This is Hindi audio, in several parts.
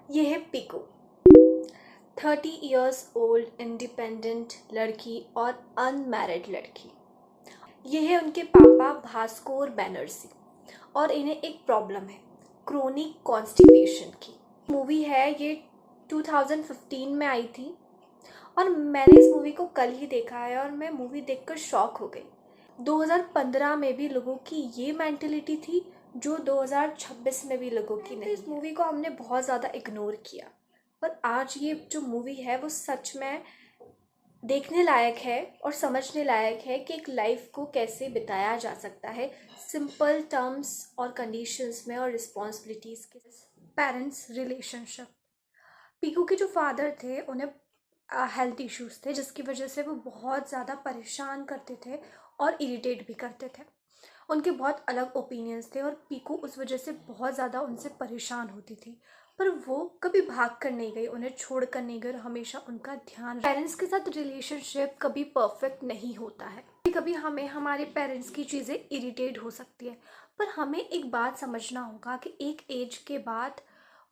ये है पीकू। 30 years ओल्ड इंडिपेंडेंट लड़की और अनमैरिड लड़की। ये है उनके पापा भास्कोर बैनर्जी और इन्हें एक प्रॉब्लम है, क्रोनिक कॉन्स्टिपेशन की। मूवी है ये 2015 में आई थी और मैंने इस मूवी को कल ही देखा है और मैं मूवी देखकर शॉक हो गई। 2015 में भी लोगों की ये मेंटेलिटी थी जो 2026 में भी लोगों की नहीं। इस मूवी को हमने बहुत ज़्यादा इग्नोर किया, पर आज ये जो मूवी है वो सच में देखने लायक है और समझने लायक है कि एक लाइफ को कैसे बिताया जा सकता है सिंपल टर्म्स और कंडीशंस में और रिस्पॉन्सिबिलिटीज़ के। Parents relationship. पीकू के जो फादर थे उन्हें हेल्थ इश्यूज थे जिसकी वजह से वो बहुत ज़्यादा परेशान करते थे और इरिटेट भी करते थे। उनके बहुत अलग ओपिनियंस थे और पीकू उस वजह से बहुत ज़्यादा उनसे परेशान होती थी, पर वो कभी भाग कर नहीं गई, उन्हें छोड़ कर नहीं गई और हमेशा उनका ध्यान। पेरेंट्स के साथ रिलेशनशिप कभी परफेक्ट नहीं होता है। कभी कभी हमें हमारे पेरेंट्स की चीज़ें इरिटेट हो सकती है, पर हमें एक बात समझना होगा कि एक एज के बाद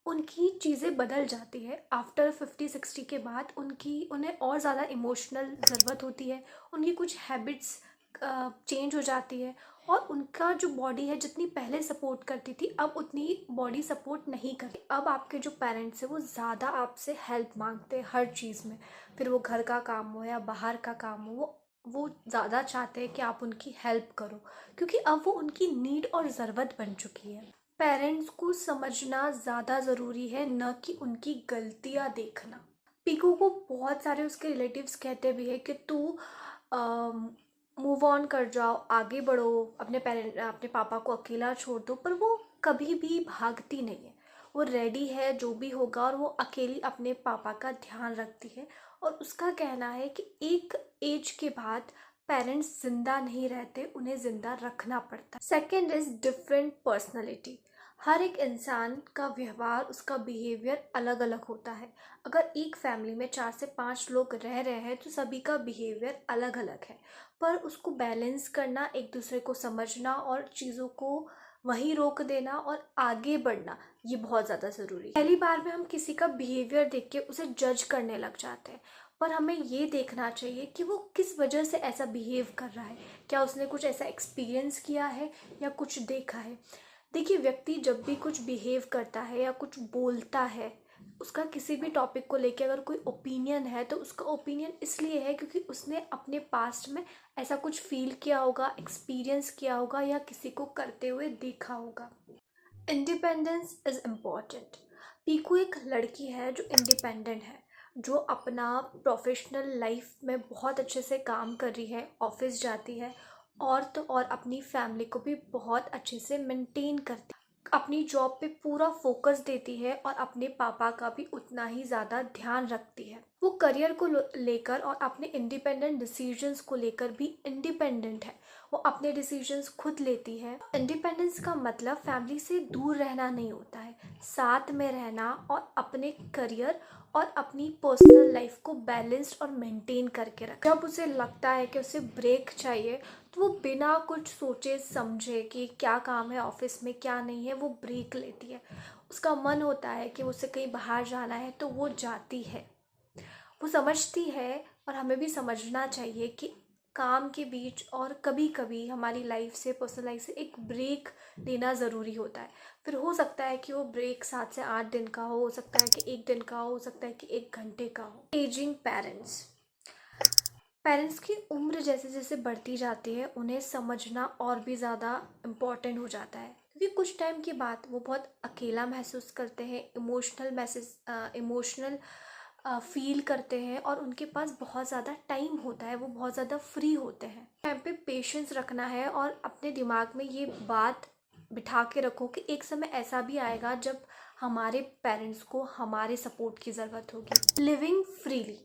उनकी चीज़ें बदल जाती है। आफ्टर 50-60 के बाद उन्हें और ज़्यादा इमोशनल ज़रूरत होती है, उनकी कुछ हैबिट्स चेंज हो जाती है और उनका जो बॉडी है जितनी पहले सपोर्ट करती थी अब उतनी बॉडी सपोर्ट नहीं करती। अब आपके जो पेरेंट्स हैं वो ज़्यादा आपसे हेल्प मांगते हैं हर चीज़ में, फिर वो घर का काम हो या बाहर का काम हो, वो ज़्यादा चाहते हैं कि आप उनकी हेल्प करो क्योंकि अब वो उनकी नीड और ज़रूरत बन चुकी है। पेरेंट्स को समझना ज़्यादा ज़रूरी है, न कि उनकी गलतियाँ देखना। पीकू को बहुत सारे उसके रिलेटिव्स कहते भी है कि तू मूव ऑन कर जाओ, आगे बढ़ो, अपने पापा को अकेला छोड़ दो, पर वो कभी भी भागती नहीं है। वो रेडी है जो भी होगा और वो अकेली अपने पापा का ध्यान रखती है और उसका कहना है कि एक एज के बाद पेरेंट्स जिंदा नहीं रहते, उन्हें जिंदा रखना पड़ता है। Second is different personality. हर एक इंसान का व्यवहार, उसका बिहेवियर अलग अलग होता है। अगर एक फैमिली में 4 से 5 लोग रह रहे हैं तो सभी का बिहेवियर अलग अलग है, पर उसको बैलेंस करना, एक दूसरे को समझना और चीज़ों को वहीं रोक देना और आगे बढ़ना, ये बहुत ज़्यादा ज़रूरी है। पहली बार में हम किसी का बिहेवियर देख के उसे जज करने लग जाते हैं, पर हमें ये देखना चाहिए कि वो किस वजह से ऐसा बिहेव कर रहा है। क्या उसने कुछ ऐसा एक्सपीरियंस किया है या कुछ देखा है। देखिए, व्यक्ति जब भी कुछ बिहेव करता है या कुछ बोलता है, उसका किसी भी टॉपिक को लेके अगर कोई ओपिनियन है तो उसका ओपिनियन इसलिए है क्योंकि उसने अपने पास्ट में ऐसा कुछ फील किया होगा, एक्सपीरियंस किया होगा या किसी को करते हुए देखा होगा। Independence is important. पीकू एक लड़की है जो इंडिपेंडेंट है, जो अपना प्रोफेशनल लाइफ में बहुत अच्छे से काम कर रही है, ऑफिस जाती है और तो और अपनी फैमिली को भी बहुत अच्छे से मेंटेन करती है, अपनी जॉब पे पूरा फोकस देती है और अपने पापा का भी उतना ही ज़्यादा ध्यान रखती है। वो करियर को लेकर और अपने इंडिपेंडेंट डिसीजंस को लेकर भी इंडिपेंडेंट है, वो अपने डिसीजंस खुद लेती है। इंडिपेंडेंस का मतलब फैमिली से दूर रहना नहीं होता है, साथ में रहना और अपने करियर और अपनी पर्सनल लाइफ को बैलेंस्ड और मेंटेन करके रखना। जब उसे लगता है कि उसे ब्रेक चाहिए तो वो बिना कुछ सोचे समझे कि क्या काम है ऑफिस में क्या नहीं है, वो ब्रेक लेती है। उसका मन होता है कि उसे कहीं बाहर जाना है तो वो जाती है। वो समझती है और हमें भी समझना चाहिए कि काम के बीच और कभी कभी हमारी लाइफ से, पर्सनल लाइफ से एक ब्रेक लेना ज़रूरी होता है। फिर हो सकता है कि वो ब्रेक 7 से 8 दिन का हो सकता है कि 1 दिन का हो सकता है कि 1 घंटे का हो। Ageing parents. पेरेंट्स की उम्र जैसे जैसे बढ़ती जाती है उन्हें समझना और भी ज़्यादा इम्पॉर्टेंट हो जाता है क्योंकि कुछ टाइम के बाद वो बहुत अकेला महसूस करते हैं, इमोशनल फील करते हैं और उनके पास बहुत ज़्यादा टाइम होता है, वो बहुत ज़्यादा फ्री होते हैं। टाइम पे पेशेंस रखना है और अपने दिमाग में ये बात बिठा के रखो कि एक समय ऐसा भी आएगा जब हमारे पेरेंट्स को हमारे सपोर्ट की ज़रूरत होगी। Living freely.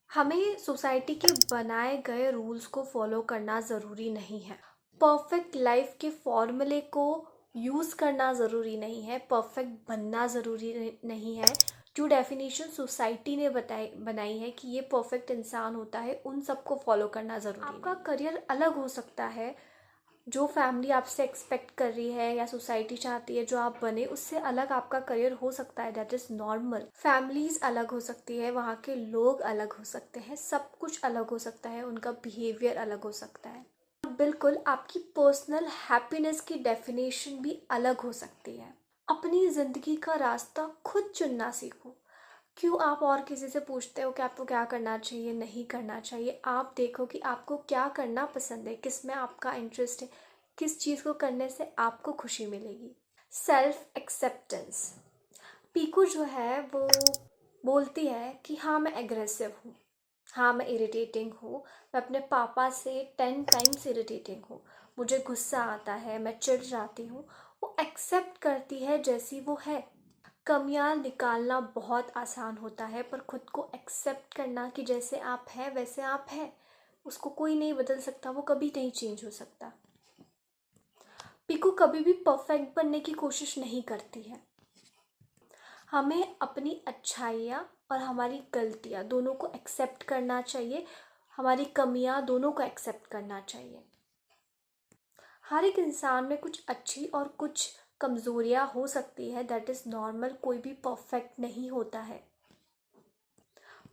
हमें सोसाइटी के बनाए गए रूल्स को फॉलो करना ज़रूरी नहीं है। परफेक्ट लाइफ के फॉर्मूले को यूज़ करना ज़रूरी नहीं है, परफेक्ट बनना ज़रूरी नहीं है। जो डेफिनेशन सोसाइटी ने बनाई है कि ये परफेक्ट इंसान होता है, उन सबको फॉलो करना ज़रूरी है। आपका करियर अलग हो सकता है, जो फैमिली आपसे एक्सपेक्ट कर रही है या सोसाइटी चाहती है जो आप बने, उससे अलग आपका करियर हो सकता है। That is normal. फैमिलीज अलग हो सकती है, वहाँ के लोग अलग हो सकते हैं, सब कुछ अलग हो सकता है, उनका बिहेवियर अलग हो सकता है। बिल्कुल आपकी पर्सनल हैप्पीनेस की डेफिनेशन भी अलग हो सकती है। अपनी ज़िंदगी का रास्ता खुद चुनना सीखो। क्यों आप और किसी से पूछते हो कि आपको क्या करना चाहिए, नहीं करना चाहिए? आप देखो कि आपको क्या करना पसंद है, किस में आपका इंटरेस्ट है, किस चीज़ को करने से आपको खुशी मिलेगी। Self acceptance. पीकू जो है वो बोलती है कि हाँ मैं एग्रेसिव हूँ, हाँ मैं इरिटेटिंग हूँ, मैं अपने पापा से 10 टाइम्स इरिटेटिंग हूँ, मुझे गुस्सा आता है, मैं चिढ़ जाती हूँ। वो एक्सेप्ट करती है जैसी वो है। कमियां निकालना बहुत आसान होता है, पर खुद को एक्सेप्ट करना कि जैसे आप हैं वैसे आप हैं, उसको कोई नहीं बदल सकता, वो कभी नहीं चेंज हो सकता। पीकू कभी भी परफेक्ट बनने की कोशिश नहीं करती है। हमें अपनी अच्छाइयाँ और हमारी गलतियाँ दोनों को एक्सेप्ट करना चाहिए, हमारी कमियाँ दोनों को एक्सेप्ट करना चाहिए। हर एक इंसान में कुछ अच्छी और कुछ कमज़ोरियाँ हो सकती है। That is normal. कोई भी परफेक्ट नहीं होता है।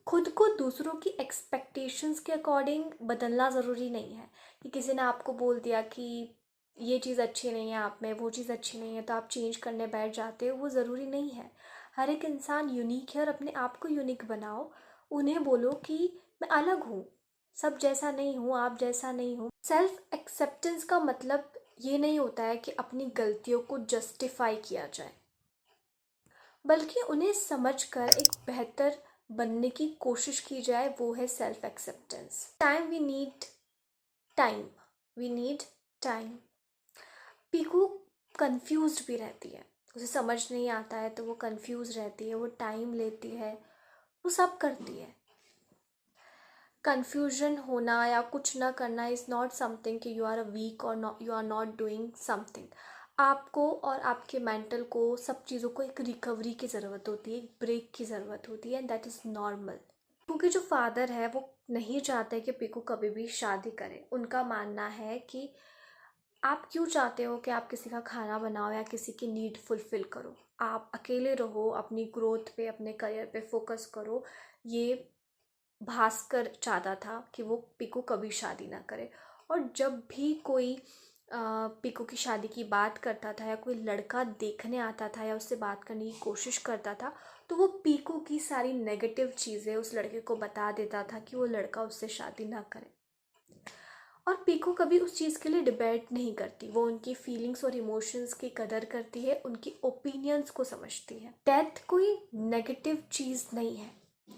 खुद को दूसरों की एक्सपेक्टेशंस के अकॉर्डिंग बदलना ज़रूरी नहीं है कि किसी ने आपको बोल दिया कि ये चीज़ अच्छी नहीं है आप में, वो चीज़ अच्छी नहीं है, तो आप चेंज करने बैठ जाते हो। वो ज़रूरी नहीं है। हर एक इंसान यूनिक है और अपने आप को यूनिक बनाओ। उन्हें बोलो कि मैं अलग हूँ, सब जैसा नहीं हूँ, आप जैसा नहीं हूँ। सेल्फ एक्सेप्टेंस का मतलब ये नहीं होता है कि अपनी गलतियों को जस्टिफाई किया जाए, बल्कि उन्हें समझकर एक बेहतर बनने की कोशिश की जाए। वो है self acceptance. Time we need, time we need time. Piku confused भी रहती है, उसे समझ नहीं आता है तो वो कंफ्यूज रहती है, वो टाइम लेती है, वो सब करती है। कंफ्यूजन होना या कुछ ना करना इज़ नॉट समथिंग कि यू आर अ वीक और you are not doing something. आपको और आपके मेंटल को सब चीज़ों को एक रिकवरी की ज़रूरत होती है, एक ब्रेक की ज़रूरत होती है, एंड दैट इज़ नॉर्मल। क्योंकि जो फादर है वो नहीं चाहते कि पीकू कभी भी शादी करे। उनका मानना है कि आप क्यों चाहते हो कि आप किसी का खाना बनाओ या किसी की नीड फुलफ़िल करो? आप अकेले रहो, अपनी ग्रोथ पे, अपने करियर पे फ़ोकस करो। ये भास्कर चाहता था कि वो पीकू कभी शादी ना करे। और जब भी कोई पीकू की शादी की बात करता था या कोई लड़का देखने आता था या उससे बात करने की कोशिश करता था, तो वो पीकू की सारी नेगेटिव चीज़ें उस लड़के को बता देता था कि वो लड़का उससे शादी ना करे। और पीकू कभी उस चीज़ के लिए डिबेट नहीं करती। वो उनकी फीलिंग्स और इमोशंस की कदर करती है, उनकी ओपिनियंस को समझती है। डेथ कोई नेगेटिव चीज़ नहीं है,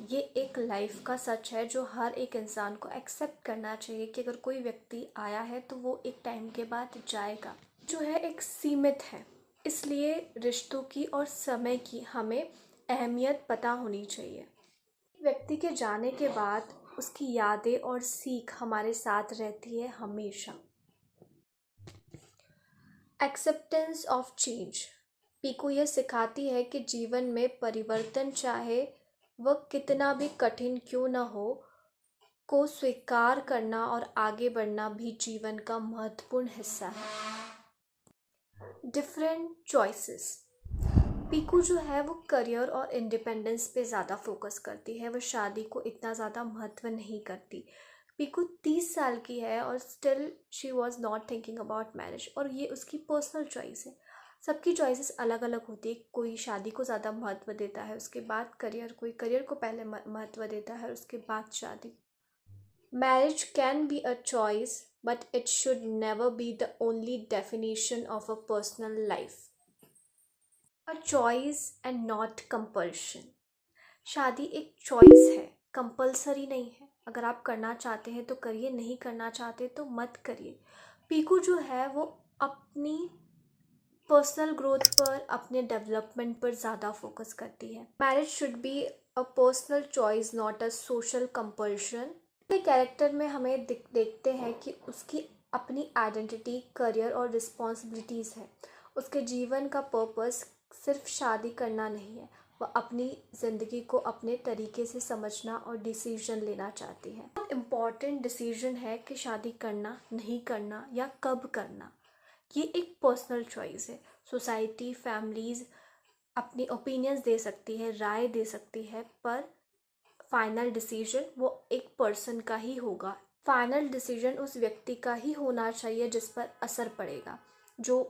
ये एक लाइफ का सच है जो हर एक इंसान को एक्सेप्ट करना चाहिए कि अगर कोई व्यक्ति आया है तो वो एक टाइम के बाद जाएगा। जो है एक सीमित है, इसलिए रिश्तों की और समय की हमें अहमियत पता होनी चाहिए। व्यक्ति के जाने के बाद उसकी यादें और सीख हमारे साथ रहती है हमेशा। Acceptance of change. पीकू यह सिखाती है कि जीवन में परिवर्तन, चाहे वह कितना भी कठिन क्यों न हो, को स्वीकार करना और आगे बढ़ना भी जीवन का महत्वपूर्ण हिस्सा है। Different choices. पीकू जो है वो करियर और इंडिपेंडेंस पे ज़्यादा फोकस करती है, वो शादी को इतना ज़्यादा महत्व नहीं करती। पीकू 30 साल की है और still she was not thinking about marriage, और ये उसकी पर्सनल चॉइस है। सबकी चॉइसेस अलग अलग होती है। कोई शादी को ज़्यादा महत्व देता है, उसके बाद करियर, कोई करियर को पहले महत्व देता है, उसके बाद शादी। Marriage can be a choice, but it should never be the only definition of a personal life. A choice and not compulsion. शादी एक चॉइस है, कंपलसरी नहीं है। अगर आप करना चाहते हैं तो करिए, नहीं करना चाहते तो मत करिए। पीकू जो है वो अपनी पर्सनल ग्रोथ पर, अपने डेवलपमेंट पर ज़्यादा फोकस करती है। Marriage should be a personal choice, not a social compulsion. के कैरेक्टर में हमें देखते हैं कि उसकी अपनी आइडेंटिटी, करियर और रिस्पॉन्सिबिलिटीज़ है। उसके जीवन का पर्पस सिर्फ शादी करना नहीं है, वह अपनी ज़िंदगी को अपने तरीके से समझना और डिसीजन लेना चाहती है। बहुत इम्पॉर्टेंट डिसीजन है कि शादी करना, नहीं करना या कब करना। ये एक पर्सनल चॉइस है। सोसाइटी, फैमिलीज़ अपनी ओपिनियंस दे सकती है, राय दे सकती है, पर फाइनल डिसीजन वो एक पर्सन का ही होगा। फाइनल डिसीजन उस व्यक्ति का ही होना चाहिए जिस पर असर पड़ेगा, जो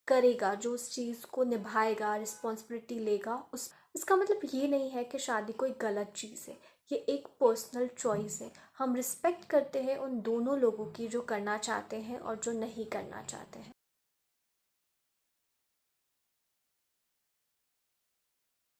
करेगा, जो उस चीज़ को निभाएगा, रिस्पॉन्सिबिलिटी लेगा। उस इसका मतलब ये नहीं है कि शादी कोई गलत चीज़ है। ये एक पर्सनल चॉइस है। हम रिस्पेक्ट करते हैं उन दोनों लोगों की जो करना चाहते हैं और जो नहीं करना चाहते हैं।